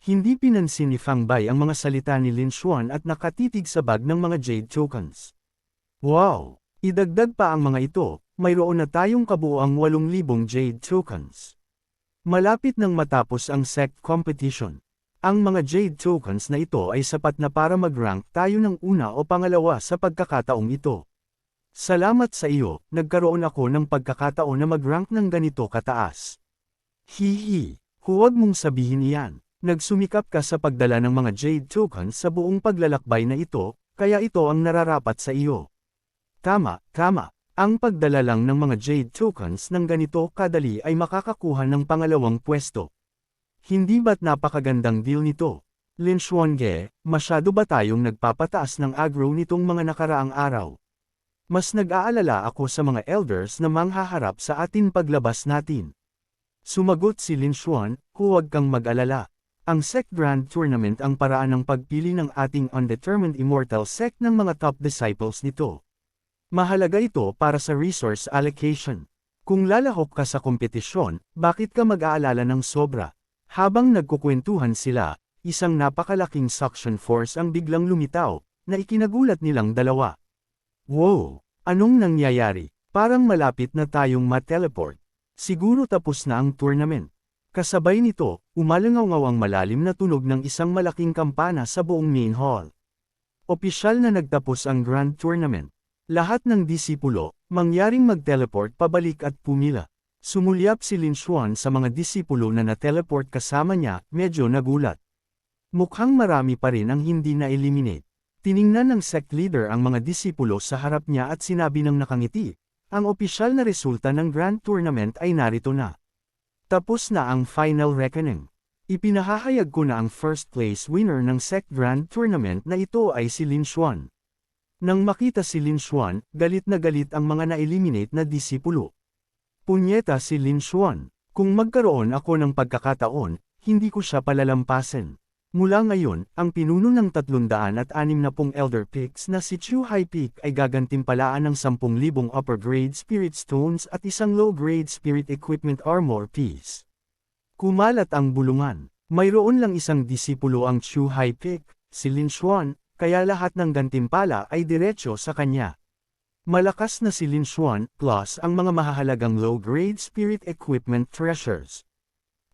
Hindi pinansin ni Fang Bai ang mga salita ni Lin Xuan at nakatitig sa bag ng mga jade tokens. Wow! Idagdag pa ang mga ito, mayroon na tayong kabuuang 8,000 jade tokens. Malapit nang matapos ang sect competition. Ang mga jade tokens na ito ay sapat na para mag-rank tayo ng una o pangalawa sa pagkakataong ito. Salamat sa iyo, nagkaroon ako ng pagkakataon na mag-rank ng ganito kataas. Hihi, huwag mong sabihin iyan. Nagsumikap ka sa pagdala ng mga jade tokens sa buong paglalakbay na ito, kaya ito ang nararapat sa iyo. Tama, tama. Ang pagdala lang ng mga jade tokens ng ganito kadali ay makakakuha ng pangalawang pwesto. Hindi ba't napakagandang deal nito? Lin Xuange, masyado ba tayong nagpapataas ng agro nitong mga nakaraang araw? Mas nag-aalala ako sa mga elders na manghaharap sa atin paglabas natin. Sumagot si Lin Xuan, huwag kang mag-alala. Ang Sect Grand Tournament ang paraan ng pagpili ng ating Undetermined Immortal Sect ng mga top disciples nito. Mahalaga ito para sa resource allocation. Kung lalahok ka sa kompetisyon, bakit ka mag-aalala ng sobra? Habang nagkukwentuhan sila, isang napakalaking suction force ang biglang lumitaw, na ikinagulat nilang dalawa. Wow! Anong nangyayari? Parang malapit na tayong ma-teleport. Siguro tapos na ang tournament. Kasabay nito, umalangaw ang malalim na tunog ng isang malaking kampana sa buong main hall. Opisyal na nagtapos ang Grand Tournament. Lahat ng disipulo, mangyaring mag-teleport pabalik at pumila. Sumulyap si Lin Xuan sa mga disipulo na na-teleport kasama niya, medyo nagulat. Mukhang marami pa rin ang hindi na-eliminate. Tiningnan ng sect leader ang mga disipulo sa harap niya at sinabi ng nakangiti, ang opisyal na resulta ng Grand Tournament ay narito na. Tapos na ang final reckoning. Ipinahahayag ko na ang first place winner ng Sect Grand Tournament na ito ay si Lin Xuan. Nang makita si Lin Xuan, galit na galit ang mga na-eliminate na disipulo. Punyeta si Lin Xuan, kung magkaroon ako ng pagkakataon, hindi ko siya palalampasin. Mula ngayon, ang pinuno ng 360 Elder Peaks na si Chu Hai Peak ay gagantimpalaan ng 10,000 upper-grade Spirit Stones at isang low-grade Spirit Equipment Armor piece. Kumalat ang bulungan. Mayroon lang isang disipulo ang Chu Hai Peak, si Lin Xuan, kaya lahat ng gantimpala ay diretsyo sa kanya. Malakas na si Lin Xuan, plus ang mga mahahalagang low-grade Spirit Equipment Treasures.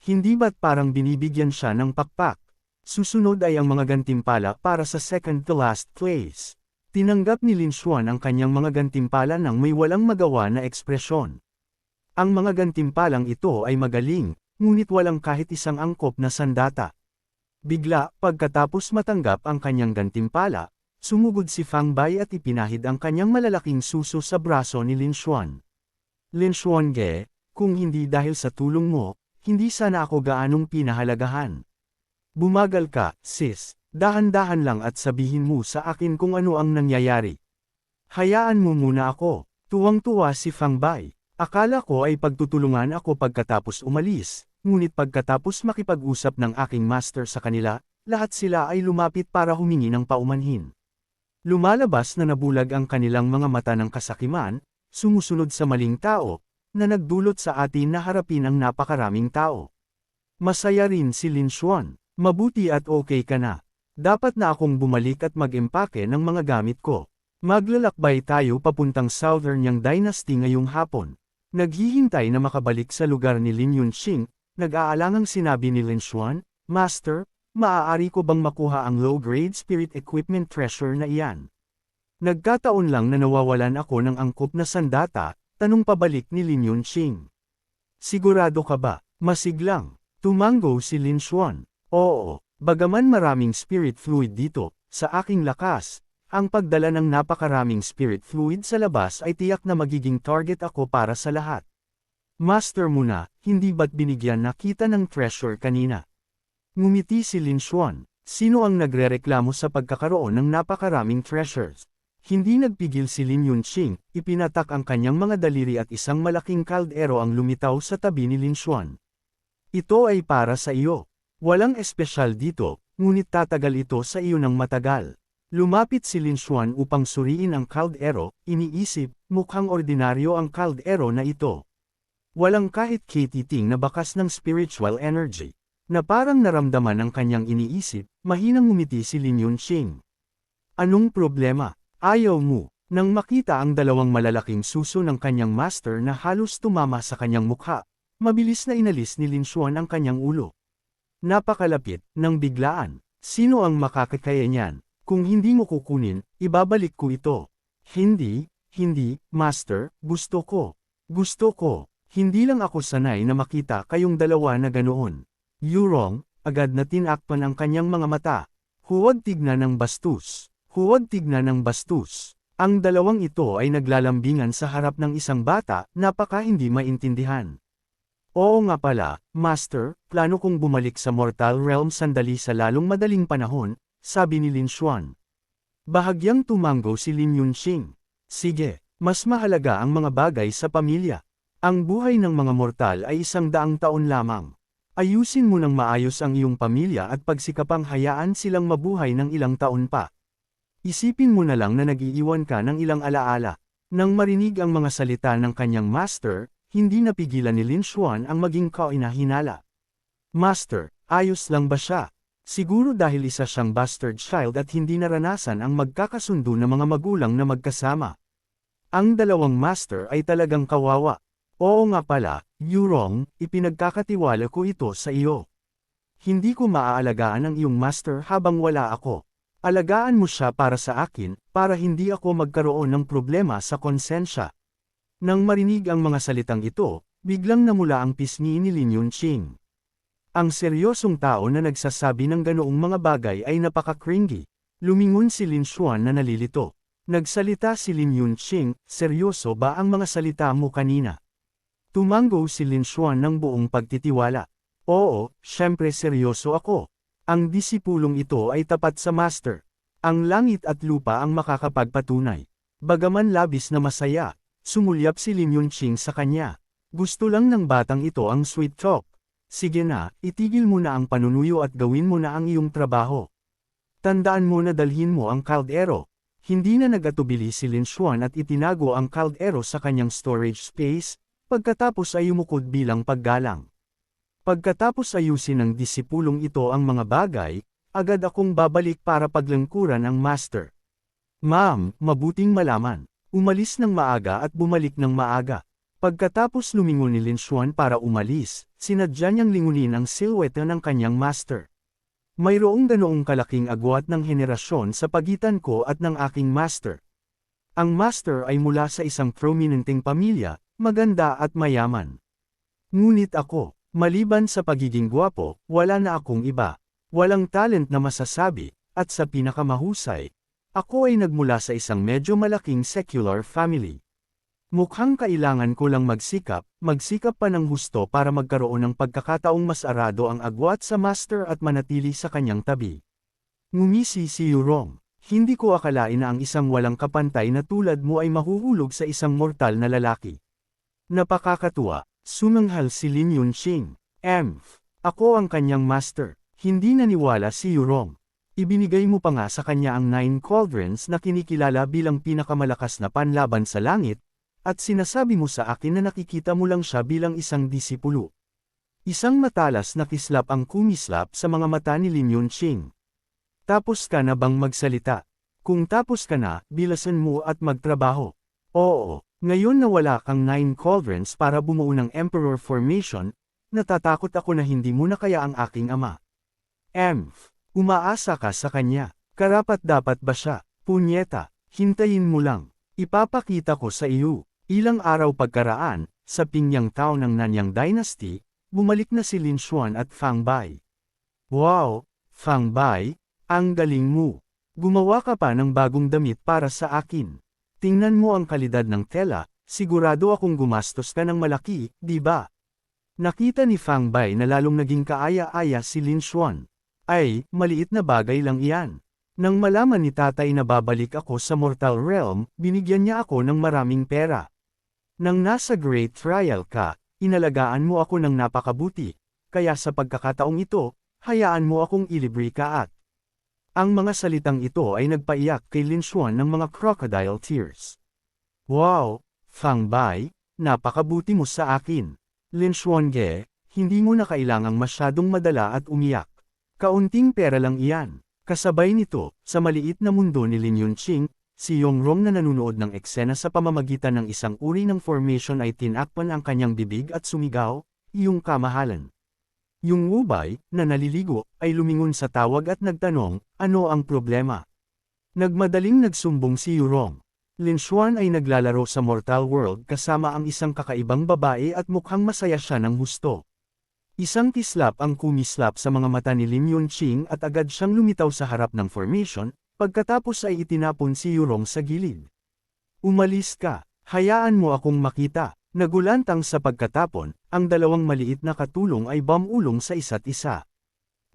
Hindi ba't parang binibigyan siya ng pakpak? Susunod ay ang mga gantimpala para sa second to last place. Tinanggap ni Lin Xuan ang kanyang mga gantimpala nang may walang magawa na ekspresyon. Ang mga gantimpalang ito ay magaling, ngunit walang kahit isang angkop na sandata. Bigla, pagkatapos matanggap ang kanyang gantimpala, sumugod si Fang Bai at ipinahid ang kanyang malalaking suso sa braso ni Lin Xuan. Lin Xuange, kung hindi dahil sa tulong mo, hindi sana ako gaanong pinahalagahan. Bumagal ka, sis, dahan-dahan lang at sabihin mo sa akin kung ano ang nangyayari. Hayaan mo muna ako, tuwang-tuwa si Fang Bai. Akala ko ay pagtutulungan ako pagkatapos umalis, ngunit pagkatapos makipag-usap ng aking master sa kanila, lahat sila ay lumapit para humingi ng paumanhin. Lumalabas na nabulag ang kanilang mga mata ng kasakiman, sumusunod sa maling tao, na nagdulot sa atin na harapin ang napakaraming tao. Masaya rin si Lin Xuan, mabuti at okay ka na. Dapat na akong bumalik at mag-empake ng mga gamit ko. Maglalakbay tayo papuntang Southern Yang Dynasty ngayong hapon. Naghihintay na makabalik sa lugar ni Lin Yunqing, nag-aalangang sinabi ni Lin Xuan, Master, maaari ko bang makuha ang low-grade Spirit Equipment Treasure na iyan? Nagkataon lang na nawawalan ako ng angkop na sandata, tanong pabalik ni Lin Yunqing. Sigurado ka ba? Masiglang. Tumango si Lin Xuan. Oo, bagaman maraming spirit fluid dito, sa aking lakas, ang pagdala ng napakaraming spirit fluid sa labas ay tiyak na magiging target ako para sa lahat. Master mo na, hindi ba't binigyan na kita ng treasure kanina? Ngumiti si Lin Xuan, sino ang nagrereklamo sa pagkakaroon ng napakaraming treasures? Hindi nagpigil si Lin Yunqing, ipinatak ang kanyang mga daliri at isang malaking kaldero ang lumitaw sa tabi ni Lin Xuan. Ito ay para sa iyo. Walang espesyal dito, ngunit tatagal ito sa iyo ng matagal. Lumapit si Lin Xuan upang suriin ang kaldero, iniisip, mukhang ordinaryo ang kaldero na ito. Walang kahit katiting na bakas ng spiritual energy. Na parang naramdaman ang kanyang iniisip, mahinang ngumiti si Lin Yunqing. Anong problema? Ayaw mo. Nang makita ang dalawang malalaking suso ng kanyang master na halos tumama sa kanyang mukha, mabilis na inalis ni Lin Xuan ang kanyang ulo. Napakalapit, nang biglaan. Sino ang makakakaya niyan? Kung hindi mo kukunin, ibabalik ko ito. Hindi, master, gusto ko. Gusto ko. Hindi lang ako sanay na makita kayong dalawa na ganoon. Yurong, agad na tinakpan ang kanyang mga mata. Huwag tignan ng bastos. Huwag tignan ng bastos. Ang dalawang ito ay naglalambingan sa harap ng isang bata, napaka hindi maintindihan. Oo nga pala, Master, plano kong bumalik sa Mortal Realm sandali sa lalong madaling panahon, sabi ni Lin Xuan. Bahagyang tumango si Lin Yunqing. Sige, mas mahalaga ang mga bagay sa pamilya. Ang buhay ng mga mortal ay 100 taon lamang. Ayusin mo ng maayos ang iyong pamilya at pagsikapang hayaan silang mabuhay ng ilang taon pa. Isipin mo na lang na nag-iiwan ka ng ilang alaala. Nang marinig ang mga salita ng kanyang master, hindi napigilan ni Lin Xuan ang maging kainahinala. Master, ayos lang ba siya? Siguro dahil isa siyang bastard child at hindi naranasan ang magkakasundo ng mga magulang na magkasama. Ang dalawang master ay talagang kawawa. Oo nga pala, Yurong, ipinagkakatiwala ko ito sa iyo. Hindi ko maaalagaan ang iyong master habang wala ako. Alagaan mo siya para sa akin, para hindi ako magkaroon ng problema sa konsensya. Nang marinig ang mga salitang ito, biglang namula ang pisngi ni Lin Yunqing. Ang seryosong tao na nagsasabi ng ganoong mga bagay ay napaka-cringy. Lumingon si Lin Xuan na nalilito. Nagsalita si Lin Yunqing, seryoso ba ang mga salita mo kanina? Tumango si Lin Xuan ng buong pagtitiwala. Oo, syempre seryoso ako. Ang disipulong ito ay tapat sa master. Ang langit at lupa ang makakapagpatunay. Bagaman labis na masaya, sumulyap si Lin Yunqing sa kanya. Gusto lang ng batang ito ang sweet talk. Sige na, itigil mo na ang panunuyo at gawin mo na ang iyong trabaho. Tandaan mo na dalhin mo ang kaldero. Hindi na nagatubili si Lin Xuan at itinago ang kaldero sa kanyang storage space, pagkatapos ay umukod bilang paggalang. Pagkatapos ayusin ng disipulong ito ang mga bagay, agad akong babalik para paglangkuran ang master. Ma'am, mabuting malaman. Umalis ng maaga at bumalik ng maaga. Pagkatapos lumingon ni Lin Xuan para umalis, sinadya niyang lingunin ang silhouette ng kanyang master. Mayroong ganoong kalaking agwat ng henerasyon sa pagitan ko at ng aking master. Ang master ay mula sa isang prominenteng pamilya, maganda at mayaman. Ngunit ako, maliban sa pagiging gwapo, wala na akong iba. Walang talent na masasabi, at sa pinakamahusay, ako ay nagmula sa isang medyo malaking secular family. Mukhang kailangan ko lang magsikap pa ng husto para magkaroon ng pagkakataong mas arado ang agwat sa master at manatili sa kanyang tabi. Ngumisi si Yurong. Hindi ko akalain na ang isang walang kapantay na tulad mo ay mahuhulog sa isang mortal na lalaki. Napakakatuwa. Sumanghal si Lin Yunqing. Ako ang kanyang master. Hindi naniwala si Yurong. Ibinigay mo pa nga sa kanya ang 9 cauldrons na kinikilala bilang pinakamalakas na panlaban sa langit, at sinasabi mo sa akin na nakikita mo lang siya bilang isang disipulo. Isang matalas na kislap ang kumislap sa mga mata ni Lin Yunqing. Tapos ka na bang magsalita? Kung tapos ka na, bilasan mo at magtrabaho. Oo. Ngayon na wala kang 9 cauldrons para bumuo ng Emperor Formation, natatakot ako na hindi mo na kaya ang aking ama. Umaasa ka sa kanya. Karapat-dapat ba siya? Punyeta, hintayin mo lang. Ipapakita ko sa iyo. Ilang araw pagkaraan, sa Pingyang Town ng Nanyang Dynasty, bumalik na si Lin Xuan at Fang Bai. Wow, Fang Bai, ang galing mo. Gumawa ka pa ng bagong damit para sa akin. Tingnan mo ang kalidad ng tela, sigurado akong gumastos ka ng malaki, di ba? Nakita ni Fang Bai na lalong naging kaaya-aya si Lin Xuan. Ay, maliit na bagay lang iyan. Nang malaman ni tatay na babalik ako sa Mortal Realm, binigyan niya ako ng maraming pera. Nang nasa Great Trial ka, inalagaan mo ako ng napakabuti, kaya sa pagkakataong ito, hayaan mo akong ilibre ka at. Ang mga salitang ito ay nagpaiyak kay Lin Xuan ng mga crocodile tears. Wow, Fang Bai, napakabuti mo sa akin. Lin Xuan ge, hindi mo na kailangang masyadong madala at umiyak. Kaunting pera lang iyan. Kasabay nito, sa maliit na mundo ni Lin Yunqing, si Yongrong na nanunood ng eksena sa pamamagitan ng isang uri ng formation ay tinakpan ang kanyang bibig at sumigaw, "Iyong kamahalan." Yung Wubay, na naliligo, ay lumingon sa tawag at nagtanong, "Ano ang problema?" Nagmadaling nagsumbong si Yurong. Lin Xuan ay naglalaro sa Mortal World kasama ang isang kakaibang babae at mukhang masaya siya ng husto. Isang kislap ang kumislap sa mga mata ni Lin Yunqing at agad siyang lumitaw sa harap ng formation, pagkatapos ay itinapon si Yurong sa gilid. "Umalis ka, hayaan mo akong makita." Nagulantang sa pagkatapon, ang dalawang maliit na katulong ay bumulong sa isa't isa.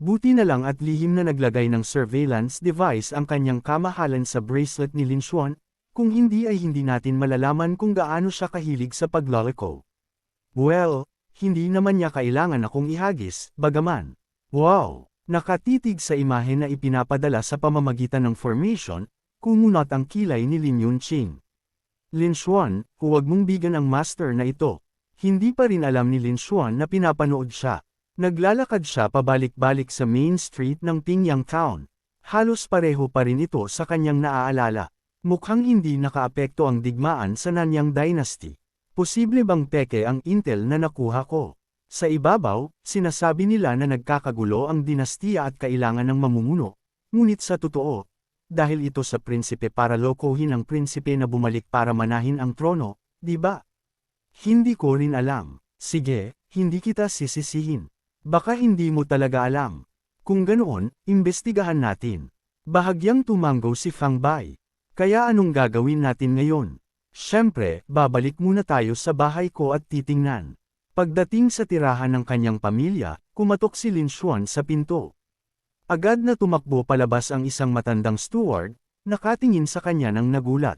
Buti na lang at lihim na naglagay ng surveillance device ang kanyang kamahalan sa bracelet ni Lin Xuan, kung hindi ay hindi natin malalaman kung gaano siya kahilig sa paglalako. Well, hindi naman niya kailangan akong ihagis, bagaman. Wow! Nakatitig sa imahe na ipinapadala sa pamamagitan ng formation, kumunot ang kilay ni Lin Yunqing. Lin Xuan, huwag mong bigan ang master na ito. Hindi pa rin alam ni Lin Xuan na pinapanood siya. Naglalakad siya pabalik-balik sa main street ng Pingyang Town. Halos pareho pa rin ito sa kanyang naaalala. Mukhang hindi nakaapekto ang digmaan sa Nanyang Dynasty. Posible bang peke ang intel na nakuha ko? Sa ibabaw, sinasabi nila na nagkakagulo ang dinastiya at kailangan ng mamumuno. Ngunit sa totoo, dahil ito sa prinsipe para lokohin ang prinsipe na bumalik para manahin ang trono, di ba? Hindi ko rin alam. Sige, hindi kita sisisihin. Baka hindi mo talaga alam. Kung ganoon, imbestigahan natin. Bahagyang tumango si Fang Bai. Kaya anong gagawin natin ngayon? Siyempre, babalik muna tayo sa bahay ko at titingnan. Pagdating sa tirahan ng kanyang pamilya, kumatok si Lin Xuan sa pinto. Agad na tumakbo palabas ang isang matandang steward, nakatingin sa kanya ng nagulat.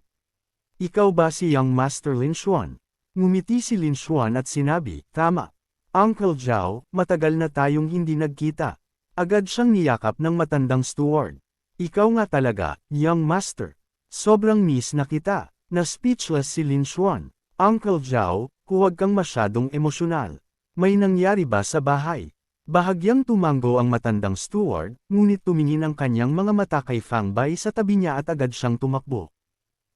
"Ikaw ba si Young Master Lin Xuan?" Ngumiti si Lin Xuan at sinabi, "Tama. Uncle Zhao, matagal na tayong hindi nagkita." Agad siyang niyakap ng matandang steward. "Ikaw nga talaga, Young Master. Sobrang miss na kita." Na-speechless si Lin Xuan. "Uncle Zhao, huwag kang masyadong emosyonal. May nangyari ba sa bahay?" Bahagyang tumango ang matandang steward, ngunit tumingin ang kanyang mga mata kay Fang Bai sa tabi niya at agad siyang tumakbo.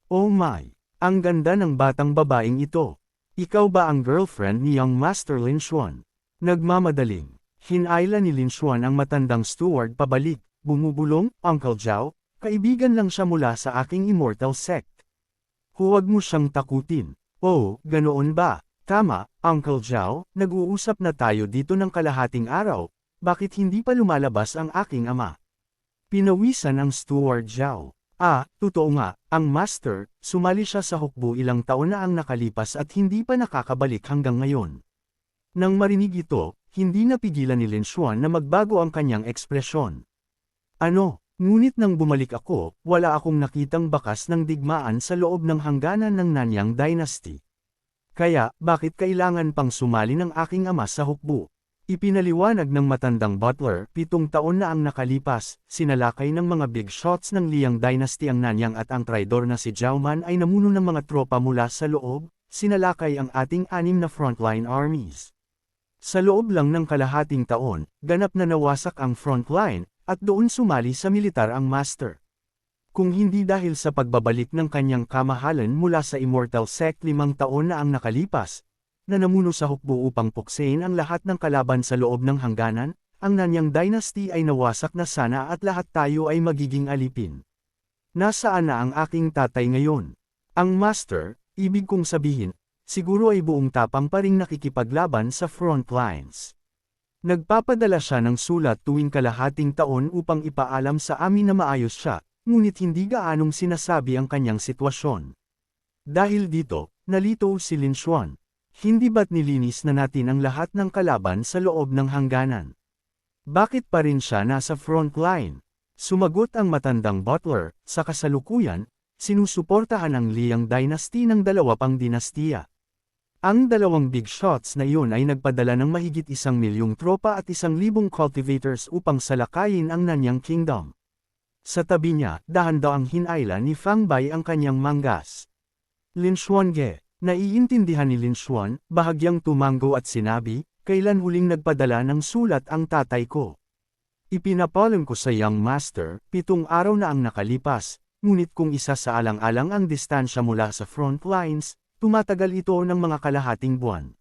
"Oh my! Ang ganda ng batang babaeng ito. Ikaw ba ang girlfriend ni Young Master Lin Xuan?" Nagmamadaling. Hinayla ni Lin Xuan ang matandang steward pabalik, bumubulong, "Uncle Zhao, kaibigan lang siya mula sa aking immortal sect. Huwag mo siyang takutin." "Oh, ganoon ba? Tama, Uncle Zhao, nag-uusap na tayo dito ng kalahating araw, bakit hindi pa lumalabas ang aking ama?" Pinawisan ang steward Zhao. Totoo nga, ang master, sumali siya sa hukbo ilang taon na ang nakalipas at hindi pa nakakabalik hanggang ngayon. Nang marinig ito, hindi napigilan ni Lin Xuan na magbago ang kanyang ekspresyon. "Ano? Ngunit nang bumalik ako, wala akong nakitang bakas ng digmaan sa loob ng hangganan ng Nanyang Dynasty. Kaya, bakit kailangan pang sumali ng aking ama sa hukbo?" Ipinaliwanag ng matandang butler, 7 taon na ang nakalipas, sinalakay ng mga big shots ng Liang Dynasty ang Nanyang at ang traidor na si Zhao Man ay namuno ng mga tropa mula sa loob, sinalakay ang ating 6 na frontline armies. Sa loob lang ng kalahating taon, ganap na nawasak ang frontline, at doon sumali sa militar ang master. Kung hindi dahil sa pagbabalik ng kanyang kamahalan mula sa Immortal Sect 5 taon na ang nakalipas, na namuno sa hukbo upang puksain ang lahat ng kalaban sa loob ng hangganan, ang Nanyang Dynasty ay nawasak na sana at lahat tayo ay magiging alipin. Nasaan na ang aking tatay ngayon? Ang master, ibig kong sabihin, siguro ay buong tapang pa ring nakikipaglaban sa front lines. Nagpapadala siya ng sulat tuwing kalahating taon upang ipaalam sa amin na maayos siya, ngunit hindi gaanong sinasabi ang kanyang sitwasyon. Dahil dito, nalito si Lin Xuan. Hindi ba't nilinis na natin ang lahat ng kalaban sa loob ng hangganan? Bakit pa rin siya nasa front line? Sumagot ang matandang butler, sa kasalukuyan, sinusuportahan ang Liang Dynasty ng 2 pang dinastiya. Ang 2 big shots na iyon ay nagpadala ng mahigit 1,000,000 tropa at 1,000 cultivators upang salakayin ang Nanyang Kingdom. Sa tabi niya, dahan-dahang hinayla ni Fang Bai ang kanyang manggas. "Lin Xuan ge." Naiintindihan ni Lin Xuan, bahagyang tumango at sinabi, Kailan huling nagpadala ng sulat ang tatay ko? Ipinapalam ko sa young master, 7 araw na ang nakalipas, ngunit kung isa sa alang-alang ang distansya mula sa front lines, tumatagal ito ng mga kalahating buwan.